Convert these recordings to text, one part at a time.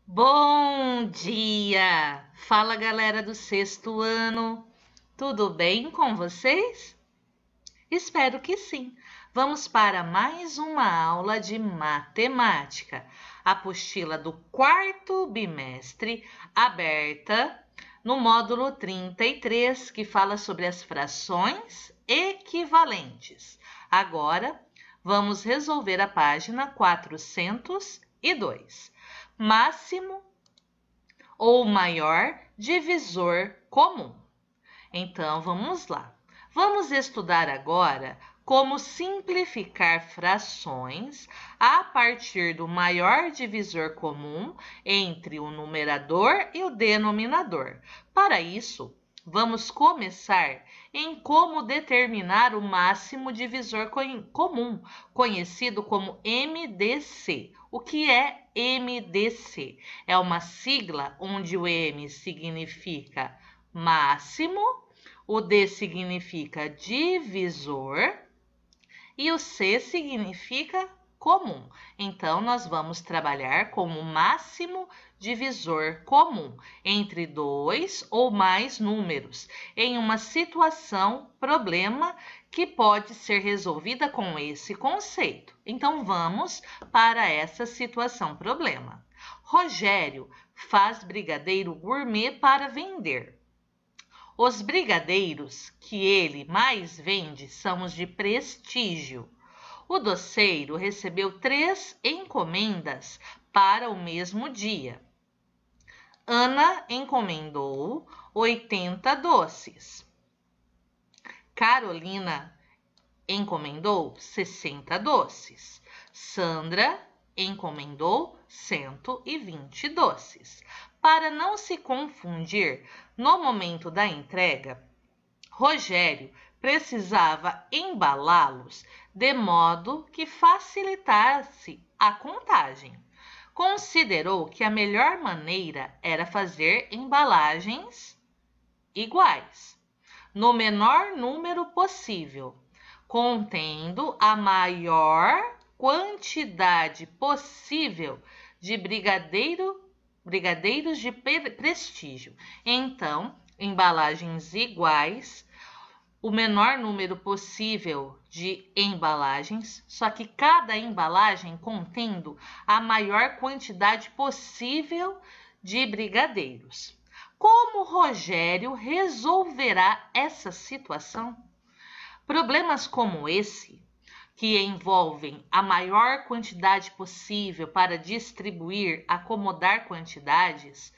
Bom dia! Fala, galera do sexto ano. Tudo bem com vocês? Espero que sim. Vamos para mais uma aula de matemática. Apostila do quarto bimestre, aberta no módulo 33, que fala sobre as frações equivalentes. Agora, vamos resolver a página 402. Máximo ou maior divisor comum. Então, vamos lá. Vamos estudar agora como simplificar frações a partir do maior divisor comum entre o numerador e o denominador. Para isso, vamos começar em como determinar o máximo divisor comum, conhecido como MDC. O que é MDC? É uma sigla onde o M significa máximo, o D significa divisor e o C significa comum. Então, nós vamos trabalhar com o máximo divisor comum entre dois ou mais números, em uma situação, problema, que pode ser resolvida com esse conceito. Então, vamos para essa situação, problema. Rogério faz brigadeiro gourmet para vender. Os brigadeiros que ele mais vende são os de prestígio. O doceiro recebeu 3 encomendas para o mesmo dia. Ana encomendou 80 doces. Carolina encomendou 60 doces. Sandra encomendou 120 doces. Para não se confundir, no momento da entrega, Rogério precisava embalá-los de modo que facilitasse a contagem. Considerou que a melhor maneira era fazer embalagens iguais, no menor número possível, contendo a maior quantidade possível de brigadeiros de prestígio. Então, embalagens iguais, o menor número possível de embalagens, só que cada embalagem contendo a maior quantidade possível de brigadeiros. Como Rogério resolverá essa situação? Problemas como esse, que envolvem a maior quantidade possível para distribuir, acomodar quantidades,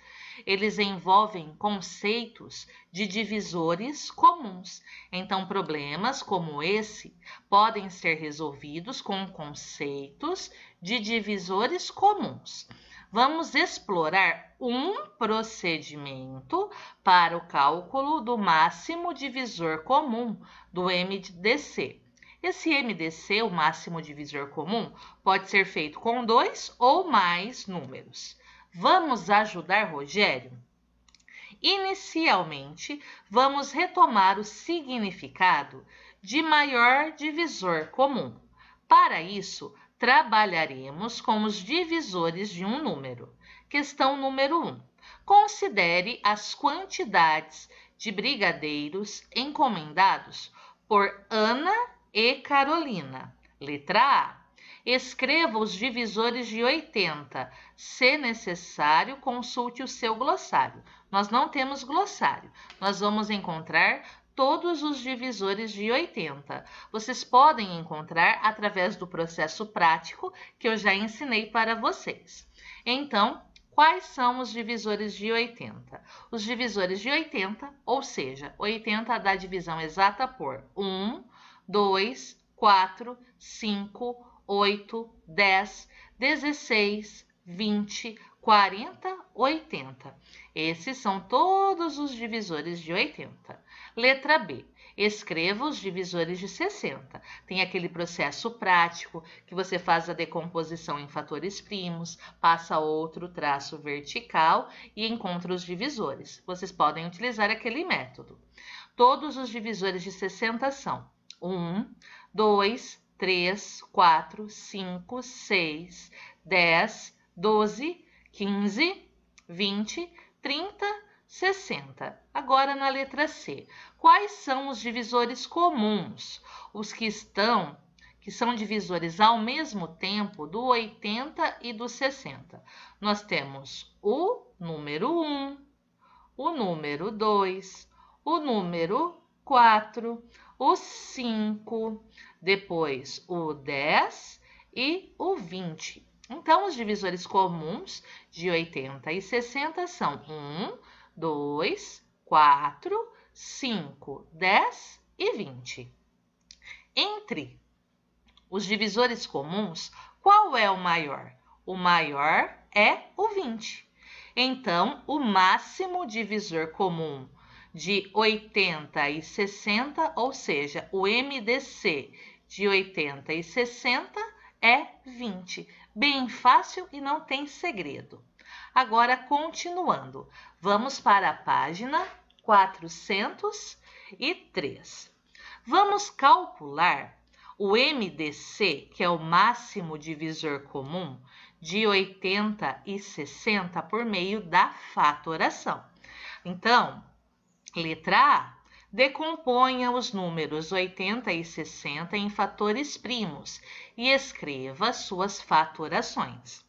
eles envolvem conceitos de divisores comuns. Então, problemas como esse podem ser resolvidos com conceitos de divisores comuns. Vamos explorar um procedimento para o cálculo do máximo divisor comum do MDC. Esse MDC, o máximo divisor comum, pode ser feito com 2 ou mais números. Vamos ajudar Rogério? Inicialmente, vamos retomar o significado de maior divisor comum. Para isso, trabalharemos com os divisores de um número. Questão número 1. Considere as quantidades de brigadeiros encomendados por Ana e Carolina. Letra A. Escreva os divisores de 80. Se necessário, consulte o seu glossário. Nós não temos glossário. Nós vamos encontrar todos os divisores de 80. Vocês podem encontrar através do processo prático que eu já ensinei para vocês. Então, quais são os divisores de 80? Os divisores de 80, ou seja, 80 dá divisão exata por 1, 2, 4, 5, 8, 10, 16, 20, 40, 80. Esses são todos os divisores de 80. Letra B. Escreva os divisores de 60. Tem aquele processo prático que você faz a decomposição em fatores primos, passa outro traço vertical e encontra os divisores. Vocês podem utilizar aquele método. Todos os divisores de 60 são 1, 2, 3, 4, 5, 6, 10, 12, 15, 20, 30, 60. Agora na letra C. Quais são os divisores comuns? Os que são divisores ao mesmo tempo do 80 e do 60. Nós temos o número 1, o número 2, o número 4, o 5, depois o 10 e o 20. Então, os divisores comuns de 80 e 60 são 1, 2, 4, 5, 10 e 20. Entre os divisores comuns, qual é o maior? O maior é o 20. Então, o máximo divisor comum de 80 e 60, ou seja, o MDC de 80 e 60 é 20. Bem fácil e não tem segredo. Agora, continuando, vamos para a página 403. Vamos calcular o MDC, que é o máximo divisor comum, de 80 e 60 por meio da fatoração. Então, letra A, decomponha os números 80 e 60 em fatores primos e escreva suas fatorações.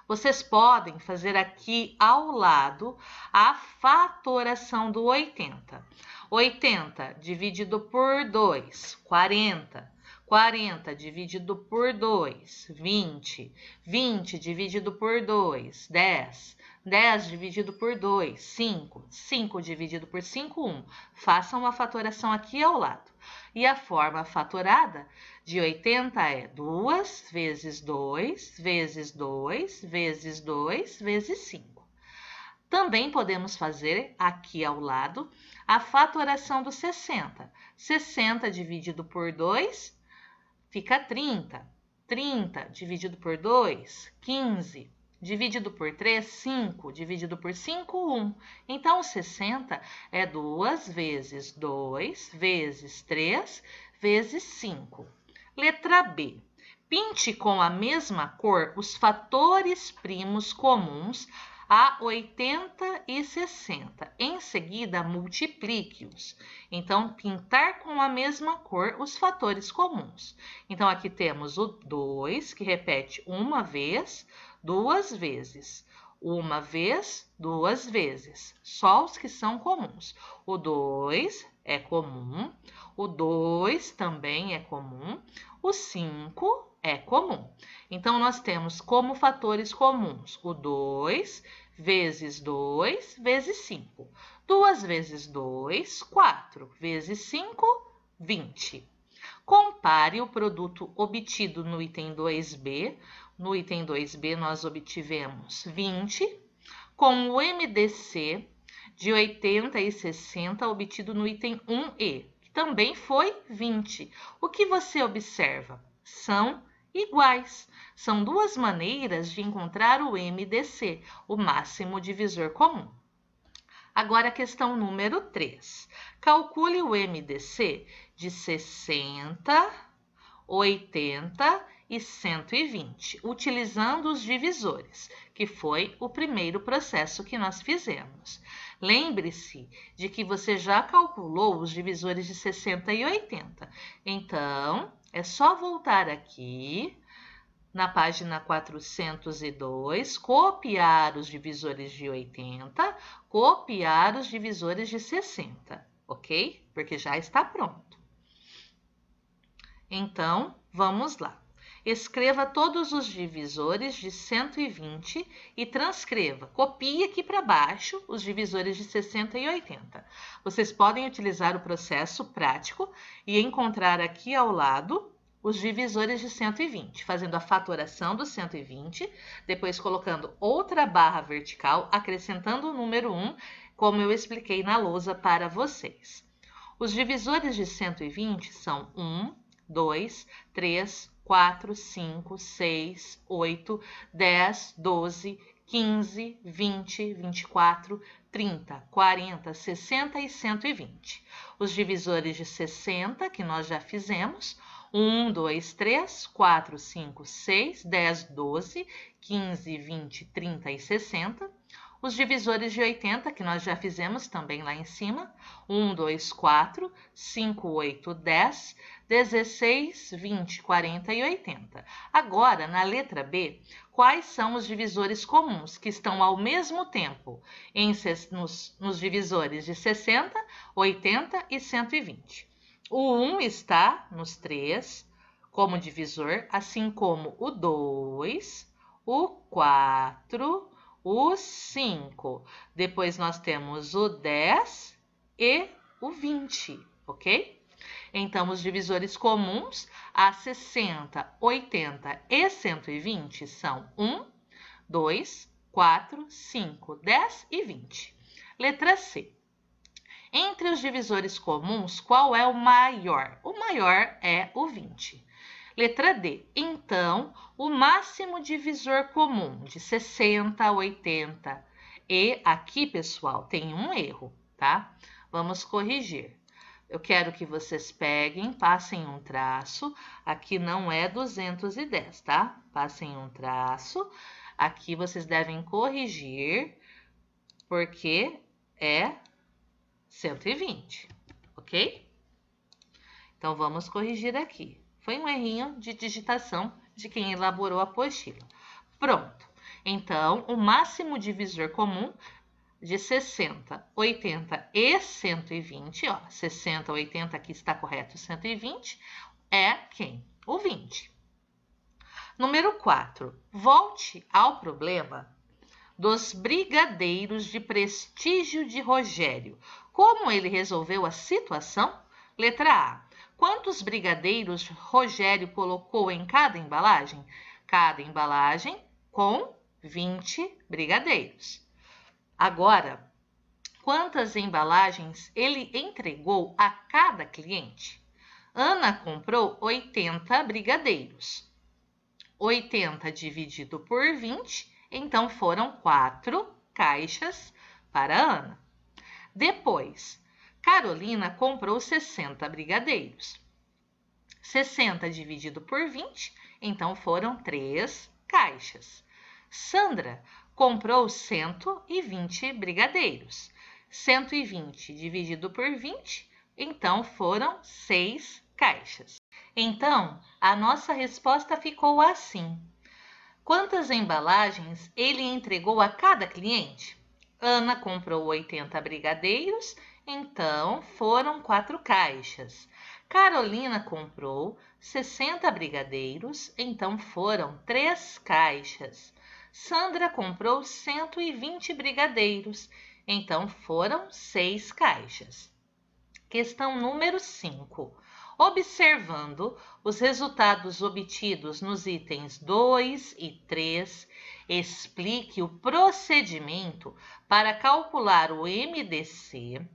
Vocês podem fazer aqui ao lado a fatoração do 80. 80 dividido por 2, 40. 40 dividido por 2, 20. 20 dividido por 2, 10. 10 dividido por 2, 5. 5 dividido por 5, 1. Façam uma fatoração aqui ao lado. E a forma fatorada de 80 é 2 vezes 2, vezes 2, vezes 2, vezes 5. Também podemos fazer aqui ao lado a fatoração do 60. 60 dividido por 2 fica 30. 30 dividido por 2, 15. Dividido por 3, 5. Dividido por 5, 1. Então, 60 é 2 vezes 2, vezes 3, vezes 5. Letra B. Pinte com a mesma cor os fatores primos comuns a 80 e 60. Em seguida, multiplique-os. Então, pintar com a mesma cor os fatores comuns. Então, aqui temos o 2, que repete uma vez, duas vezes. Uma vez, duas vezes. Só os que são comuns. O 2 é comum, o 2 também é comum, o 5 é comum. Então, nós temos como fatores comuns o 2 vezes 2 vezes 5. 2 vezes 2, 4. Vezes 5, 20. Compare o produto obtido no item 2B. No item 2B, nós obtivemos 20, com o MDC de 80 e 60 obtido no item 1E, que também foi 20. O que você observa? São iguais. São duas maneiras de encontrar o MDC, o máximo divisor comum. Agora, a questão número 3. Calcule o MDC de 60, 80 e 120, utilizando os divisores, que foi o primeiro processo que nós fizemos. Lembre-se de que você já calculou os divisores de 60 e 80. Então, é só voltar aqui na página 402, copiar os divisores de 80, copiar os divisores de 60, ok? Porque já está pronto. Então, vamos lá. Escreva todos os divisores de 120 e transcreva. Copie aqui para baixo os divisores de 60 e 80. Vocês podem utilizar o processo prático e encontrar aqui ao lado os divisores de 120, fazendo a fatoração do 120, depois colocando outra barra vertical, acrescentando o número 1, como eu expliquei na lousa para vocês. Os divisores de 120 são 1, 2, 3, 4, 5, 6, 8, 10, 12, 15, 20, 24, 30, 40, 60 e 120. Os divisores de 60, que nós já fizemos, 1, 2, 3, 4, 5, 6, 10, 12, 15, 20, 30 e 60. Os divisores de 80, que nós já fizemos também lá em cima. 1, 2, 4, 5, 8, 10, 16, 20, 40 e 80. Agora, na letra B, quais são os divisores comuns que estão ao mesmo tempo nos divisores de 60, 80 e 120? O 1 está nos 3 como divisor, assim como o 2, o 4, o 5. Depois nós temos o 10 e o 20, ok? Então, os divisores comuns a 60, 80 e 120 são 1, 2, 4, 5, 10 e 20. Letra C. Entre os divisores comuns, qual é o maior? O maior é o 20. Letra D. Então, o máximo divisor comum de 60, 80 e aqui, pessoal, tem um erro, tá? Vamos corrigir. Eu quero que vocês peguem, passem um traço. Aqui não é 210, tá? Passem um traço. Aqui vocês devem corrigir, porque é 120, ok? Então, vamos corrigir aqui. Foi um errinho de digitação de quem elaborou a apostila. Pronto. Então, o máximo divisor comum de 60, 80 e 120, ó, 60, 80 aqui está correto, 120, é quem? O 20. Número 4. Volte ao problema dos brigadeiros de prestígio de Rogério. Como ele resolveu a situação? Letra A. Quantos brigadeiros Rogério colocou em cada embalagem? Cada embalagem com 20 brigadeiros. Agora, quantas embalagens ele entregou a cada cliente? Ana comprou 80 brigadeiros. 80 dividido por 20, então foram 4 caixas para Ana. Depois, Carolina comprou 60 brigadeiros. 60 dividido por 20, então foram 3 caixas. Sandra comprou 120 brigadeiros. 120 dividido por 20, então foram 6 caixas. Então, a nossa resposta ficou assim. Quantas embalagens ele entregou a cada cliente? Ana comprou 80 brigadeiros, então foram 4 caixas. Carolina comprou 60 brigadeiros, então foram 3 caixas. Sandra comprou 120 brigadeiros, então foram 6 caixas. Questão número 5. Observando os resultados obtidos nos itens 2 e 3, explique o procedimento para calcular o MDC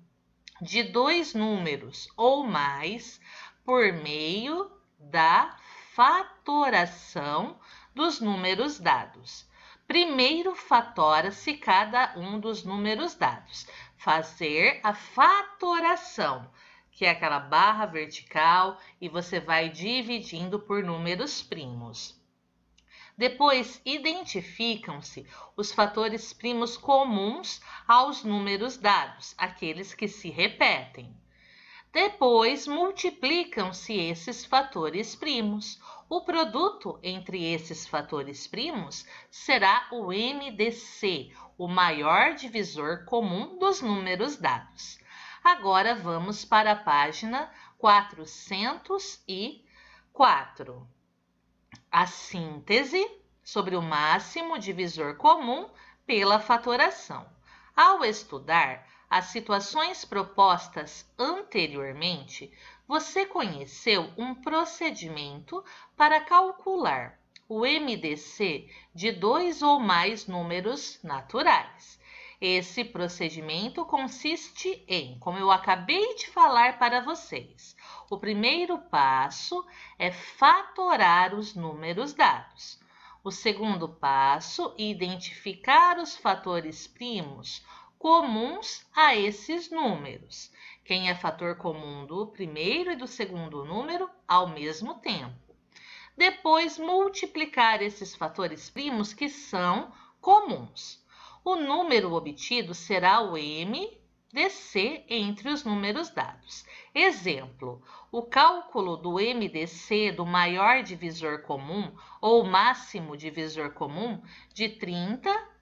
de 2 números ou mais por meio da fatoração dos números dados. Primeiro, fatora-se cada um dos números dados. Fazer a fatoração, que é aquela barra vertical, e você vai dividindo por números primos. Depois, identificam-se os fatores primos comuns aos números dados, aqueles que se repetem. Depois, multiplicam-se esses fatores primos. O produto entre esses fatores primos será o MDC, o maior divisor comum dos números dados. Agora, vamos para a página 404. A síntese sobre o máximo divisor comum pela fatoração. Ao estudar as situações propostas anteriormente, você conheceu um procedimento para calcular o MDC de 2 ou mais números naturais. Esse procedimento consiste em, como eu acabei de falar para vocês, o primeiro passo é fatorar os números dados. O segundo passo, identificar os fatores primos comuns a esses números. quem é fator comum do primeiro e do segundo número ao mesmo tempo. Depois, multiplicar esses fatores primos que são comuns. O número obtido será o MDC entre os números dados. Exemplo, o cálculo do MDC do maior divisor comum ou máximo divisor comum de 30,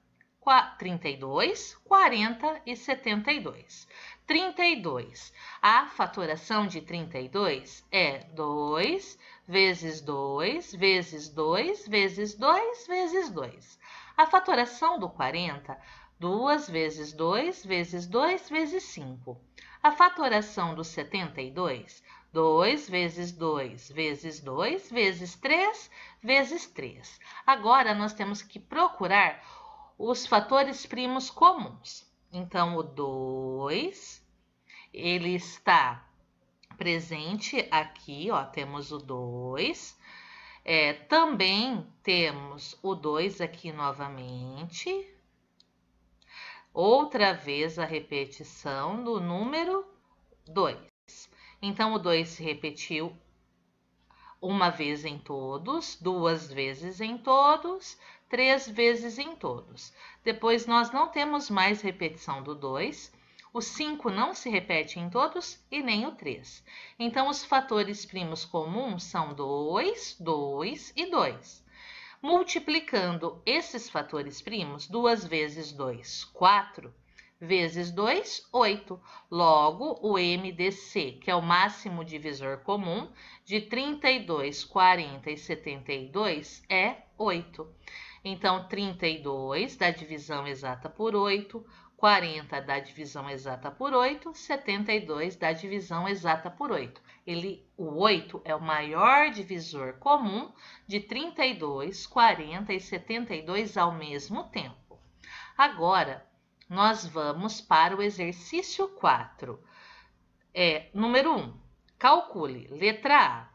32, 40 e 72. 32. A fatoração de 32 é 2 vezes 2 vezes 2 vezes 2 vezes 2. A fatoração do 40, 2 vezes 2 vezes 2 vezes 5. A fatoração do 72, 2 vezes 2 vezes 2 vezes 3 vezes 3. Agora, nós temos que procurar os fatores primos comuns. Então, o 2, ele está presente aqui, ó, temos o 2. Também temos o 2 aqui novamente. Outra vez a repetição do número 2. Então, o 2 se repetiu uma vez em todos, 2 vezes em todos, 3 vezes em todos. Depois, nós não temos mais repetição do 2. O 5 não se repete em todos e nem o 3. Então, os fatores primos comuns são 2, 2 e 2. Multiplicando esses fatores primos, 2 vezes 2, 4, vezes 2, 8. Logo, o MDC, que é o máximo divisor comum, de 32, 40 e 72, é 8. Então, 32 dá divisão exata por 8, 40 dá divisão exata por 8, 72 dá divisão exata por 8. O 8 é o maior divisor comum de 32, 40 e 72 ao mesmo tempo. Agora, nós vamos para o exercício 4. Número 1. Calcule, letra A,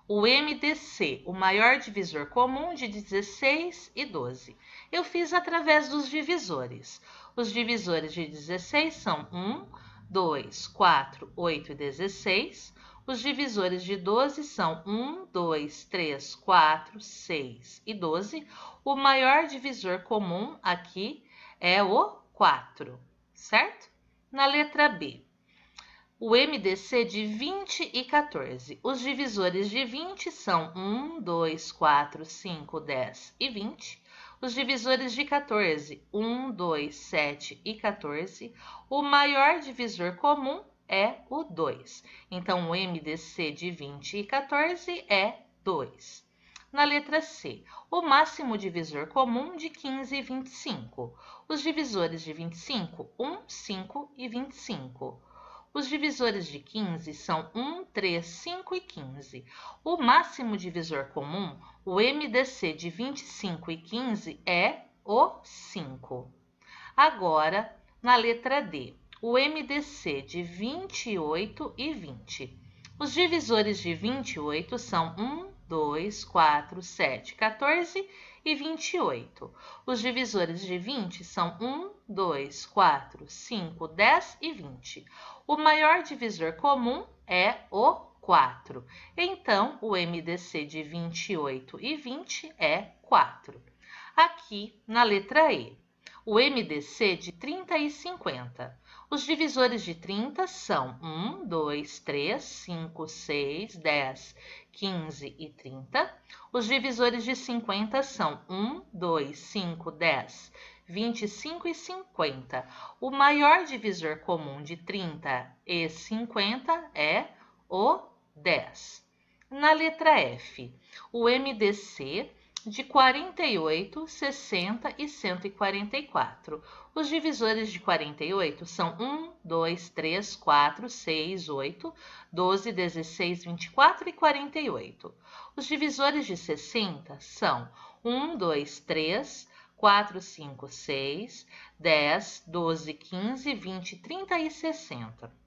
o MDC, o maior divisor comum de 16 e 12. Eu fiz através dos divisores. Os divisores de 16 são 1, 2, 4, 8 e 16. Os divisores de 12 são 1, 2, 3, 4, 6 e 12. O maior divisor comum aqui é o 4, certo? Na letra B, o MDC de 20 e 14. Os divisores de 20 são 1, 2, 4, 5, 10 e 20. Os divisores de 14, 1, 2, 7 e 14. O maior divisor comum é o 2. Então, o MDC de 20 e 14 é 2. Na letra C, o máximo divisor comum de 15 e 25. Os divisores de 25, 1, 5 e 25. Os divisores de 15 são 1, 3, 5 e 15. O máximo divisor comum, o MDC de 25 e 15, é o 5. Agora, na letra D, o MDC de 28 e 20. Os divisores de 28 são 1, 2, 4, 7, 14 e 28. Os divisores de 20 são 1, 2, 4, 5, 10 e 20. O maior divisor comum é o 4. Então, o MDC de 28 e 20 é 4. Aqui, na letra E, o MDC de 30 e 50. Os divisores de 30 são 1, 2, 3, 5, 6, 10, 15 e 30. Os divisores de 50 são 1, 2, 5, 10, 25 e 50. O maior divisor comum de 30 e 50 é o 10. Na letra F, o MDC de 48, 60 e 144. Os divisores de 48 são 1, 2, 3, 4, 6, 8, 12, 16, 24 e 48. Os divisores de 60 são 1, 2, 3, 4, 5, 6, 10, 12, 15, 20, 30 e 60.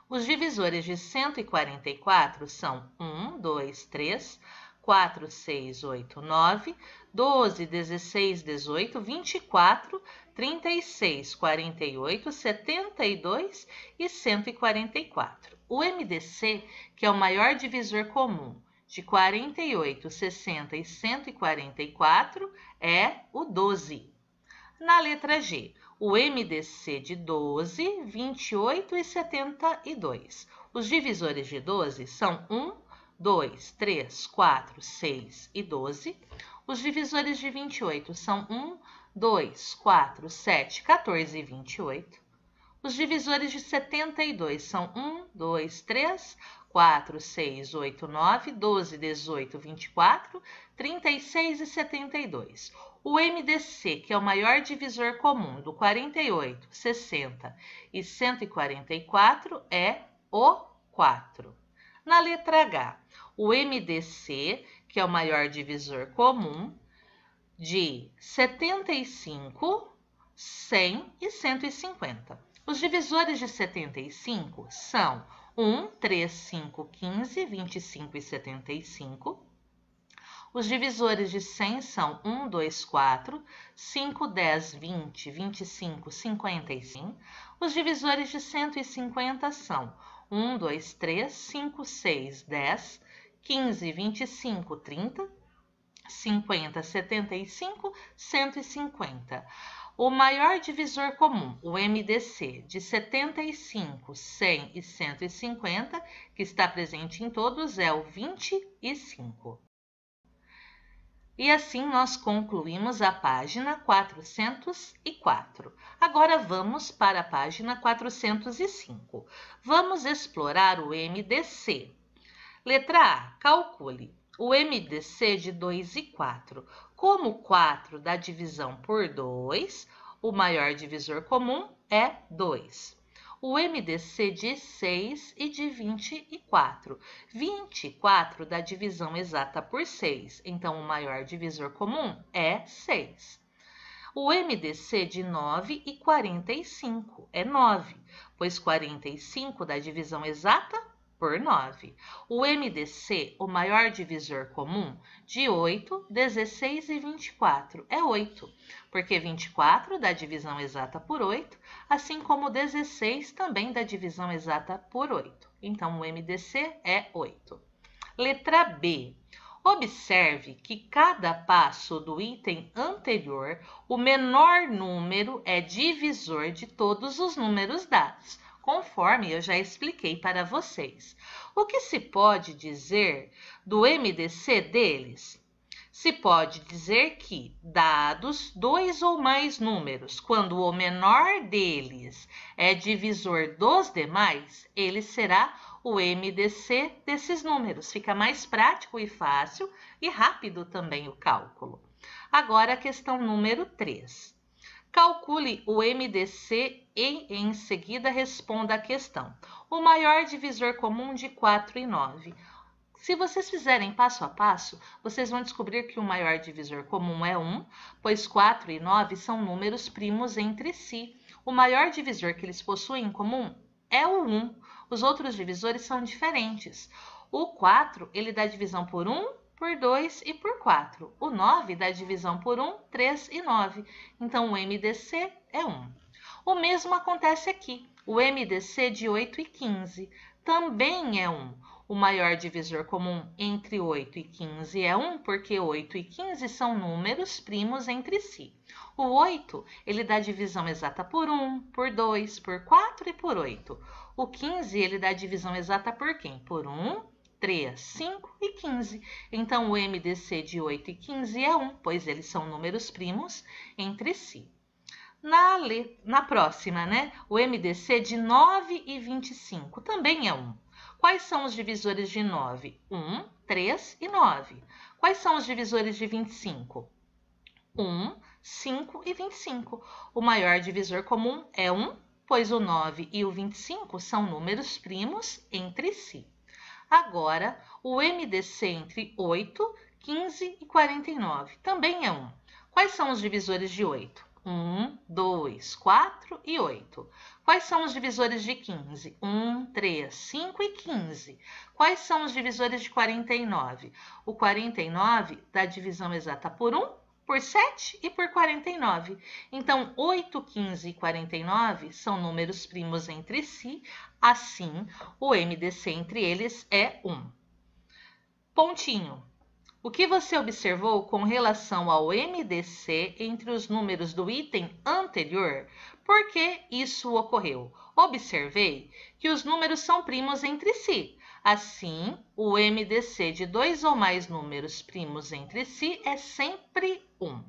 Os divisores de 144 são 1, 2, 3, 4, 6, 8, 9, 12, 16, 18, 24, 36, 48, 72 e 144. O MDC, que é o maior divisor comum de 48, 60 e 144, é o 12. Na letra G, o MDC de 12, 28 e 72. Os divisores de 12 são 1, 2, 3, 4, 6 e 12. Os divisores de 28 são 1, 2, 4, 7, 14 e 28. Os divisores de 72 são 1, 2, 3, 4, 6, 8, 9, 12, 18, 24, 36 e 72. O MDC, que é o maior divisor comum do 48, 60 e 144, é o 4. Na letra H, o MDC, que é o maior divisor comum de 75, 100 e 150. Os divisores de 75 são 1, 3, 5, 15, 25 e 75. Os divisores de 100 são 1, 2, 4, 5, 10, 20, 25, 50 e 100. Os divisores de 150 são 1, 2, 3, 5, 6, 10, 15, 25, 30, 50, 75, 150. O maior divisor comum, o MDC, de 75, 100 e 150, que está presente em todos, é o 25. E assim nós concluímos a página 404. Agora vamos para a página 405. Vamos explorar o MDC. Letra A, calcule o MDC de 2 e 4. Como 4 dá divisão por 2, o maior divisor comum é 2. O MDC de 6 e de 24. 24 dá divisão exata por 6, então o maior divisor comum é 6. O MDC de 9 e 45 é 9, pois 45 dá divisão exata por 9. O MDC, o maior divisor comum, de 8, 16 e 24 é 8, porque 24 dá divisão exata por 8, assim como 16 também dá divisão exata por 8. Então, o MDC é 8. Letra B. Observe que cada passo do item anterior, o menor número é divisor de todos os números dados, conforme eu já expliquei para vocês. O que se pode dizer do MDC deles? Se pode dizer que, dados 2 ou mais números, quando o menor deles é divisor dos demais, ele será o MDC desses números. Fica mais prático e fácil e rápido também o cálculo. Agora a questão número 3. Calcule o MDC e, em seguida, responda a questão. O maior divisor comum de 4 e 9. Se vocês fizerem passo a passo, vocês vão descobrir que o maior divisor comum é 1, pois 4 e 9 são números primos entre si. O maior divisor que eles possuem em comum é o 1. Os outros divisores são diferentes. O 4, ele dá divisão por 1, por 2 e por 4. O 9 dá divisão por 1, 3 e 9. Então, o MDC é 1. O mesmo acontece aqui. O MDC de 8 e 15 também é 1. O maior divisor comum entre 8 e 15 é 1, porque 8 e 15 são números primos entre si. O 8, ele dá divisão exata por 1, por 2, por 4 e por 8. O 15, ele dá divisão exata por quem? Por 1, 3, 5 e 15. Então, o MDC de 8 e 15 é 1, pois eles são números primos entre si. Na próxima, o MDC de 9 e 25 também é 1. Quais são os divisores de 9? 1, 3 e 9. Quais são os divisores de 25? 1, 5 e 25. O maior divisor comum é 1, pois o 9 e o 25 são números primos entre si. Agora, o MDC entre 8, 15 e 49 também é 1. Quais são os divisores de 8? 1, 2, 4 e 8. Quais são os divisores de 15? 1, 3, 5 e 15. Quais são os divisores de 49? O 49 dá divisão exata por 1, por 7 e por 49. Então, 8, 15 e 49 são números primos entre si, assim, o MDC entre eles é 1. Pontinho. O que você observou com relação ao MDC entre os números do item anterior? Por que isso ocorreu? Observei que os números são primos entre si. Assim, o MDC de dois ou mais números primos entre si é sempre 1.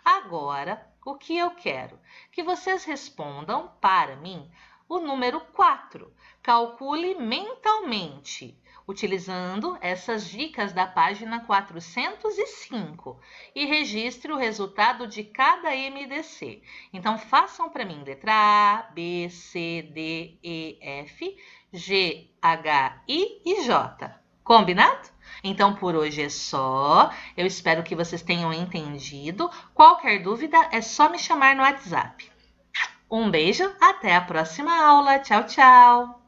Agora, o que eu quero? Que vocês respondam para mim o número 4. Calcule mentalmente, utilizando essas dicas da página 405 e registre o resultado de cada MDC. Então, façam para mim letra A, B, C, D, E, F, G, H, I e J. Combinado? Então, por hoje é só. Eu espero que vocês tenham entendido. Qualquer dúvida é só me chamar no WhatsApp. Um beijo, até a próxima aula. Tchau, tchau!